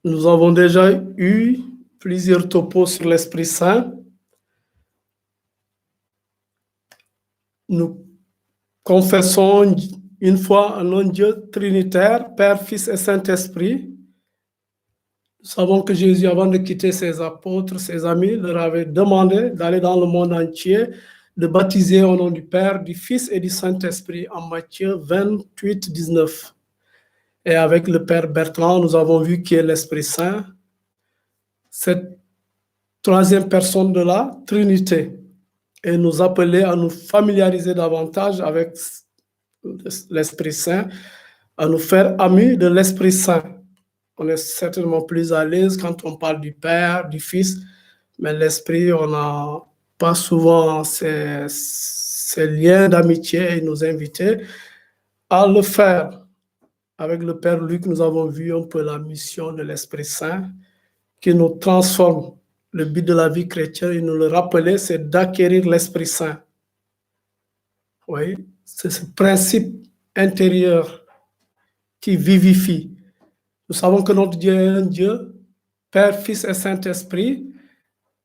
Nous avons déjà eu plusieurs topos sur l'Esprit Saint. Nous confessons une fois un nom Dieu trinitaire, Père, Fils et Saint-Esprit. Nous savons que Jésus, avant de quitter ses apôtres, ses amis, leur avait demandé d'aller dans le monde entier, de baptiser au nom du Père, du Fils et du Saint-Esprit en Matthieu 28, 19. Et avec le Père Bertrand, nous avons vu qui est l'Esprit Saint, cette troisième personne de la Trinité, et nous appeler à nous familiariser davantage avec l'Esprit Saint, à nous faire amis de l'Esprit Saint. On est certainement plus à l'aise quand on parle du Père, du Fils, mais l'Esprit, on n'a pas souvent ces liens d'amitié et nous inviter à le faire. Avec le Père Luc, nous avons vu un peu la mission de l'Esprit Saint qui nous transforme. Le but de la vie chrétienne, il nous le rappelait, c'est d'acquérir l'Esprit Saint. Oui, c'est ce principe intérieur qui vivifie. Nous savons que notre Dieu est un Dieu, Père, Fils et Saint-Esprit,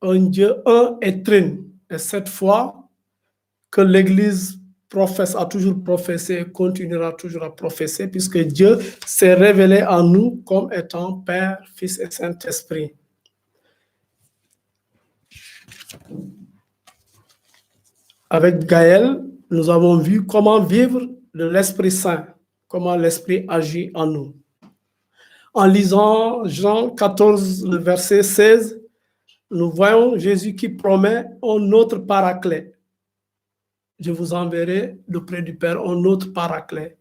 un Dieu un et trine. Et cette fois que l'Église professe, a toujours professé et continuera toujours à professer, puisque Dieu s'est révélé à nous comme étant Père, Fils et Saint-Esprit. Avec Gaël, nous avons vu comment vivre de l'Esprit Saint, comment l'Esprit agit en nous. En lisant Jean 14, le verset 16, nous voyons Jésus qui promet un autre paraclet. Je vous enverrai auprès du Père un autre paraclet.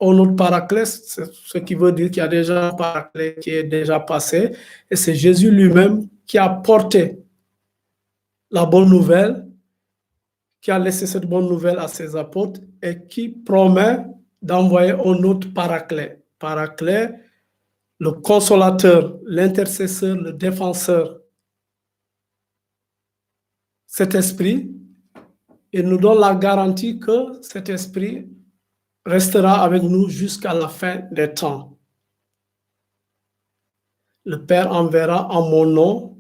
Un autre paraclet, c'est ce qui veut dire qu'il y a déjà un paraclet qui est déjà passé, et c'est Jésus lui-même qui a porté la bonne nouvelle, qui a laissé cette bonne nouvelle à ses apôtres et qui promet d'envoyer un autre paraclet. Paraclet, le consolateur, l'intercesseur, le défenseur. Cet esprit, il nous donne la garantie que cet esprit restera avec nous jusqu'à la fin des temps. Le Père enverra en mon nom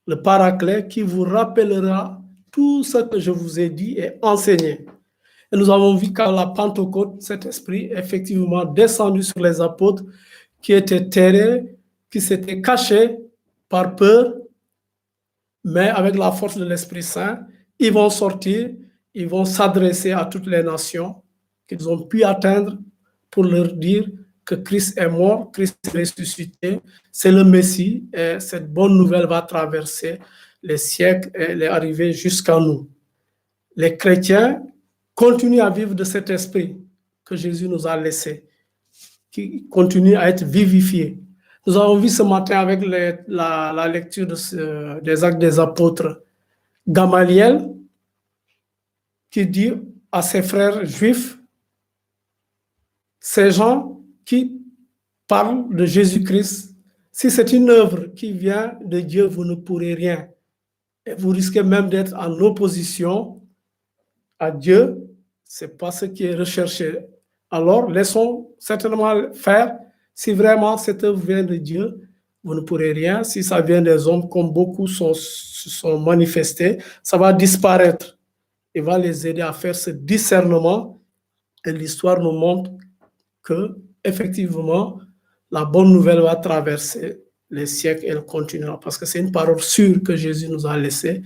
le paraclet qui vous rappellera tout ce que je vous ai dit et enseigné. Et nous avons vu qu'à la Pentecôte, cet esprit est effectivement descendu sur les apôtres qui étaient terrés, qui s'étaient cachés par peur, mais avec la force de l'Esprit Saint, ils vont sortir, ils vont s'adresser à toutes les nations qu'ils ont pu atteindre pour leur dire que Christ est mort, Christ est ressuscité, c'est le Messie, et cette bonne nouvelle va traverser les siècles et elle est arrivée jusqu'à nous. Les chrétiens continuent à vivre de cet esprit que Jésus nous a laissé, qui continue à être vivifié. Nous avons vu ce matin avec la lecture des Actes des Apôtres, Gamaliel, qui dit à ses frères juifs, ces gens qui parlent de Jésus-Christ, si c'est une œuvre qui vient de Dieu, vous ne pourrez rien. Et vous risquez même d'être en opposition à Dieu. Ce n'est pas ce qui est recherché. Alors, laissons certainement faire. Si vraiment cette œuvre vient de Dieu, vous ne pourrez rien. Si ça vient des hommes, comme beaucoup se sont manifestés, ça va disparaître. Il va les aider à faire ce discernement. Et l'histoire nous montre que, effectivement, la bonne nouvelle va traverser les siècles et elle continuera. Parce que c'est une parole sûre que Jésus nous a laissée.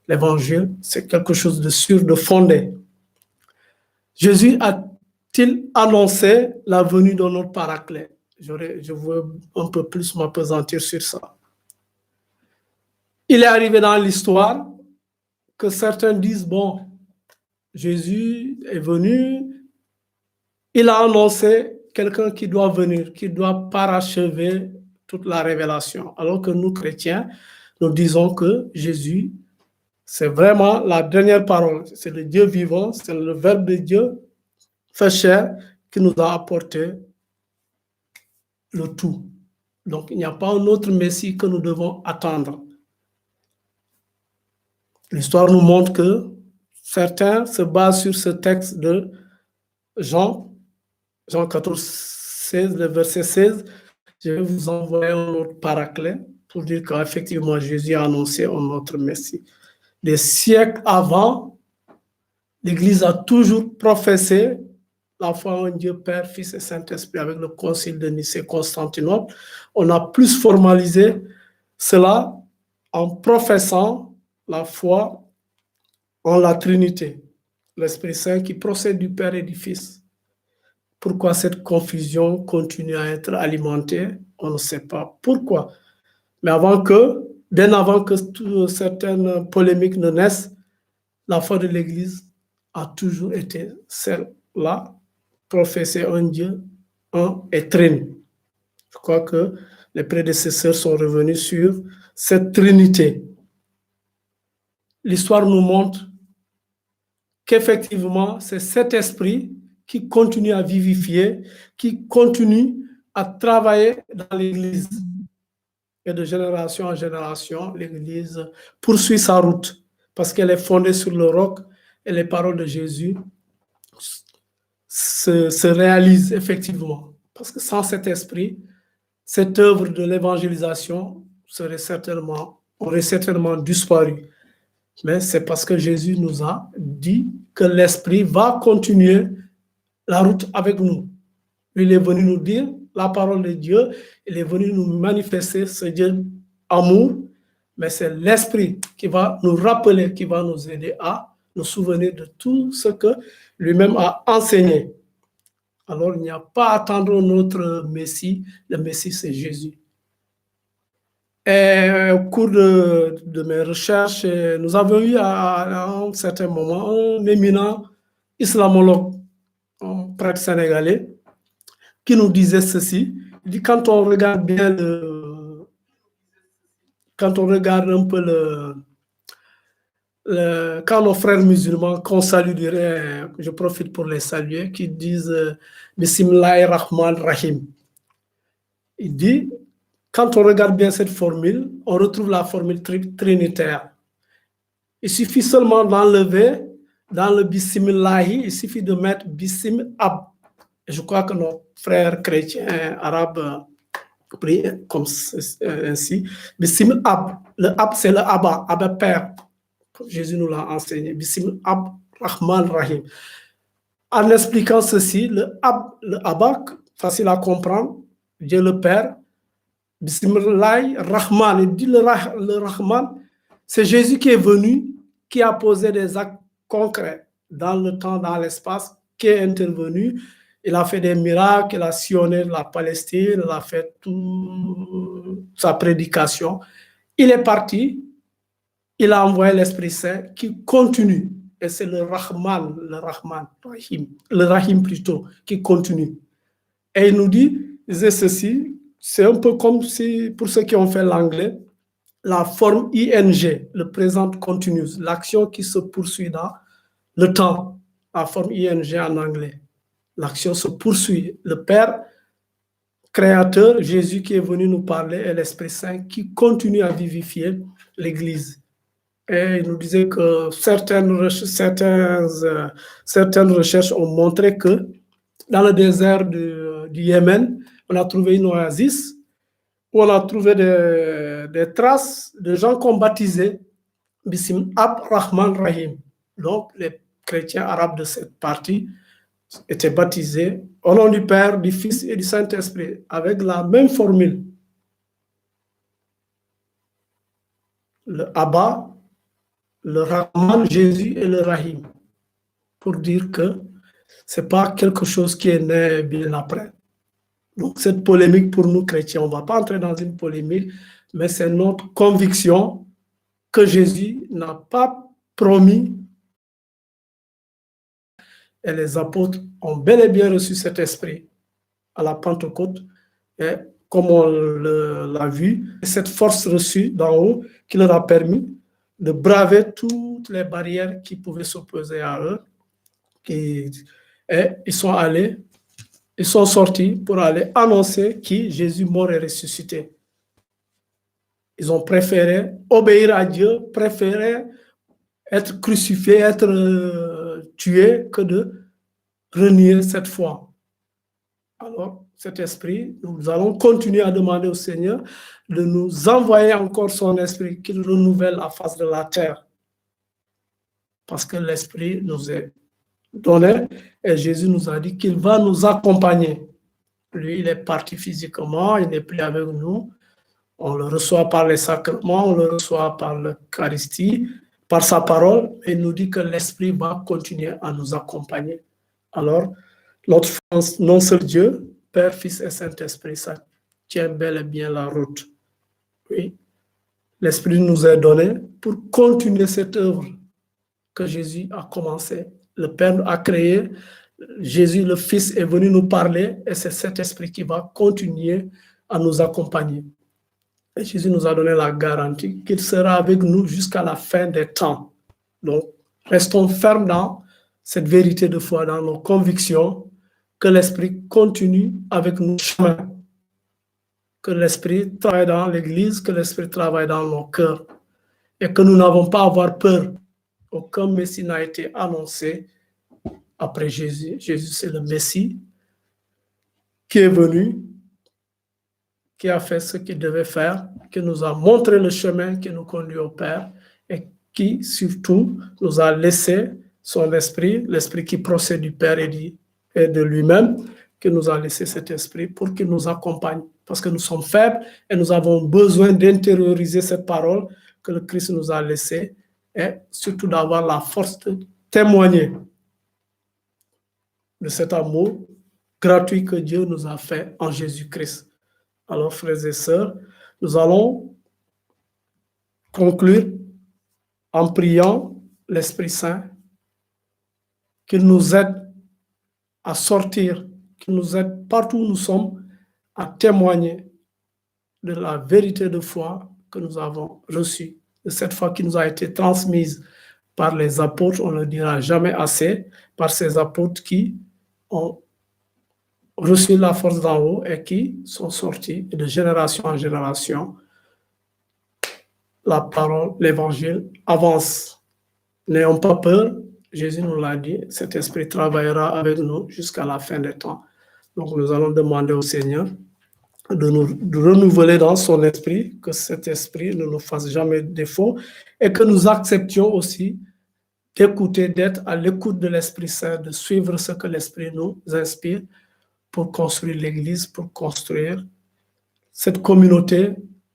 L'évangile, c'est quelque chose de sûr, de fondé. Jésus a-t-il annoncé la venue de notre paraclet? Je veux un peu plus m'appesantir sur ça. Il est arrivé dans l'histoire que certains disent, bon, Jésus est venu, il a annoncé quelqu'un qui doit venir, qui doit parachever toute la révélation. Alors que nous, chrétiens, nous disons que Jésus, c'est vraiment la dernière parole. C'est le Dieu vivant, c'est le Verbe de Dieu fait chair qui nous a apporté le tout. Donc, il n'y a pas un autre Messie que nous devons attendre. L'histoire nous montre que certains se basent sur ce texte de Jean 14, 16, le verset 16. Je vais vous envoyer un autre paraclet pour dire qu'effectivement, Jésus a annoncé un autre Messie. Des siècles avant, l'Église a toujours professé la foi en Dieu, Père, Fils et Saint-Esprit avec le Concile de Nicée-Constantinople. On a plus formalisé cela en professant la foi en la Trinité, l'Esprit Saint qui procède du Père et du Fils. Pourquoi cette confusion continue à être alimentée? On ne sait pas pourquoi. Mais bien avant que certaines polémiques ne naissent, la foi de l'Église a toujours été celle-là, professer un Dieu, un et trine. Je crois que les prédécesseurs sont revenus sur cette trinité. L'histoire nous montre qu'effectivement, c'est cet esprit qui continue à vivifier, qui continue à travailler dans l'Église. Et de génération en génération, l'Église poursuit sa route parce qu'elle est fondée sur le roc et les paroles de Jésus se réalisent effectivement. Parce que sans cet esprit, cette œuvre de l'évangélisation aurait certainement disparu. Mais c'est parce que Jésus nous a dit que l'Esprit va continuer la route avec nous. Il est venu nous dire la parole de Dieu, il est venu nous manifester ce Dieu amour, mais c'est l'Esprit qui va nous rappeler, qui va nous aider à nous souvenir de tout ce que lui-même a enseigné. Alors, il n'y a pas à attendre notre Messie. Le Messie, c'est Jésus. Et au cours de mes recherches, nous avons eu à un certain moment un éminent islamologue, un prêtre sénégalais, qui nous disait ceci. Il dit, quand on regarde bien quand on regarde un peu quand nos frères musulmans qu'on saluerait, je profite pour les saluer, qui disent Bismillahirrahmanirrahim. Il dit, quand on regarde bien cette formule, on retrouve la formule trinitaire. Il suffit seulement d'enlever dans le Bismillahi, il suffit de mettre Bism Ab. Et je crois que nos frères chrétiens arabes prient comme ainsi. Bism Ab. Le Ab, c'est le Abba, Abba Père. Jésus nous l'a enseigné. Bism Ab Rahman Rahim. En expliquant ceci, le Abba, facile à comprendre, Dieu le Père, Bismillah Rahman, il dit le Rahman, c'est Jésus qui est venu, qui a posé des actes concrets dans le temps, dans l'espace, qui est intervenu. Il a fait des miracles, il a sillonné la Palestine, il a fait toute sa prédication. Il est parti, il a envoyé l'Esprit Saint qui continue. Et c'est le Rahman, Rahim, le Rahim plutôt, qui continue. Et il nous disait ceci, c'est un peu comme si, pour ceux qui ont fait l'anglais, la forme ING, le présent continuous, l'action qui se poursuit dans le temps, la forme ING en anglais. L'action se poursuit. Le Père créateur, Jésus qui est venu nous parler, et l'Esprit Saint qui continue à vivifier l'Église. Et il nous disait que certaines recherches ont montré que dans le désert du Yémen, on a trouvé une oasis où on a trouvé des traces de gens qu'on baptisait Bism Ab Rahman Rahim. Donc, les chrétiens arabes de cette partie étaient baptisés au nom du Père, du Fils et du Saint-Esprit, avec la même formule. Le Abba, le Rahman, Jésus et le Rahim. Pour dire que ce n'est pas quelque chose qui est né bien après. Donc, cette polémique pour nous chrétiens, on ne va pas entrer dans une polémique, mais c'est notre conviction que Jésus n'a pas promis et les apôtres ont bel et bien reçu cet esprit à la Pentecôte. Et comme on l'a vu, cette force reçue d'en haut qui leur a permis de braver toutes les barrières qui pouvaient s'opposer à eux. Et ils sont sortis pour aller annoncer qui Jésus mort et ressuscité. Ils ont préféré obéir à Dieu, préféré être crucifié, être tué, que de renier cette foi. Alors, cet esprit, nous allons continuer à demander au Seigneur de nous envoyer encore son esprit, qu'il renouvelle la face de la terre. Parce que l'esprit nous est donné et Jésus nous a dit qu'il va nous accompagner. Lui, il est parti physiquement, il n'est plus avec nous. On le reçoit par les sacrements, on le reçoit par l'Eucharistie, par sa parole, et il nous dit que l'Esprit va continuer à nous accompagner. Alors, notre non seul Dieu, Père, Fils et Saint-Esprit, ça tient bel et bien la route. Oui. L'Esprit nous est donné pour continuer cette œuvre que Jésus a commencé. Le Père a créé, Jésus, le Fils, est venu nous parler, et c'est cet Esprit qui va continuer à nous accompagner. Et Jésus nous a donné la garantie qu'il sera avec nous jusqu'à la fin des temps. Donc, restons fermes dans cette vérité de foi, dans nos convictions, que l'Esprit continue avec nous chemin, que l'Esprit travaille dans l'Église, que l'Esprit travaille dans nos cœurs, et que nous n'avons pas à avoir peur. Aucun Messie n'a été annoncé après Jésus. Jésus, c'est le Messie qui est venu, qui a fait ce qu'il devait faire, qui nous a montré le chemin qui nous conduit au Père et qui, surtout, nous a laissé son esprit, l'esprit qui procède du Père et de lui-même, qui nous a laissé cet esprit pour qu'il nous accompagne. Parce que nous sommes faibles et nous avons besoin d'intérioriser cette parole que le Christ nous a laissée et surtout d'avoir la force de témoigner de cet amour gratuit que Dieu nous a fait en Jésus-Christ. Alors, frères et sœurs, nous allons conclure en priant l'Esprit Saint qu'il nous aide à sortir, qu'il nous aide partout où nous sommes à témoigner de la vérité de foi que nous avons reçue, de cette foi qui nous a été transmise par les apôtres, on ne le dira jamais assez, par ces apôtres qui ont reçu la force d'en haut et qui sont sortis de génération en génération. La parole, l'évangile avance. N'ayons pas peur, Jésus nous l'a dit, cet esprit travaillera avec nous jusqu'à la fin des temps. Donc nous allons demander au Seigneur de nous renouveler dans son esprit, que cet esprit ne nous fasse jamais défaut et que nous acceptions aussi d'écouter, d'être à l'écoute de l'Esprit Saint, de suivre ce que l'Esprit nous inspire pour construire l'Église, pour construire cette communauté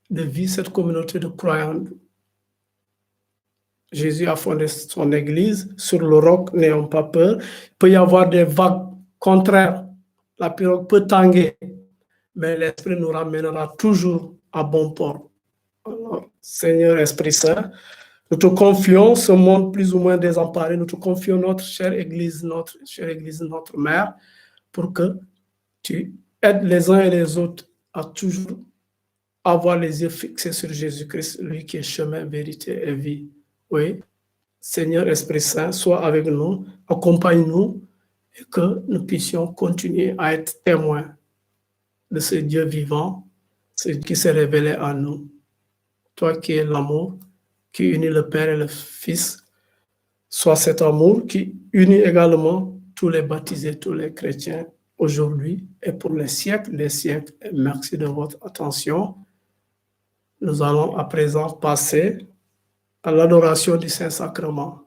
de vie, cette communauté de croyants. Jésus a fondé son Église sur le roc, n'ayons pas peur. Il peut y avoir des vagues contraires, la pirogue peut tanguer, mais l'Esprit nous ramènera toujours à bon port. Alors, Seigneur Esprit Saint, nous te confions ce monde plus ou moins désemparé, nous te confions notre chère Église, notre mère, pour que tu aides les uns et les autres à toujours avoir les yeux fixés sur Jésus-Christ, lui qui est chemin, vérité et vie. Oui, Seigneur Esprit Saint, sois avec nous, accompagne-nous et que nous puissions continuer à être témoins de ce Dieu vivant, ce qui s'est révélé à nous. Toi qui es l'amour, qui unit le Père et le Fils, soit cet amour qui unit également tous les baptisés, tous les chrétiens, aujourd'hui et pour les siècles des siècles. Et merci de votre attention. Nous allons à présent passer à l'adoration du Saint-Sacrement.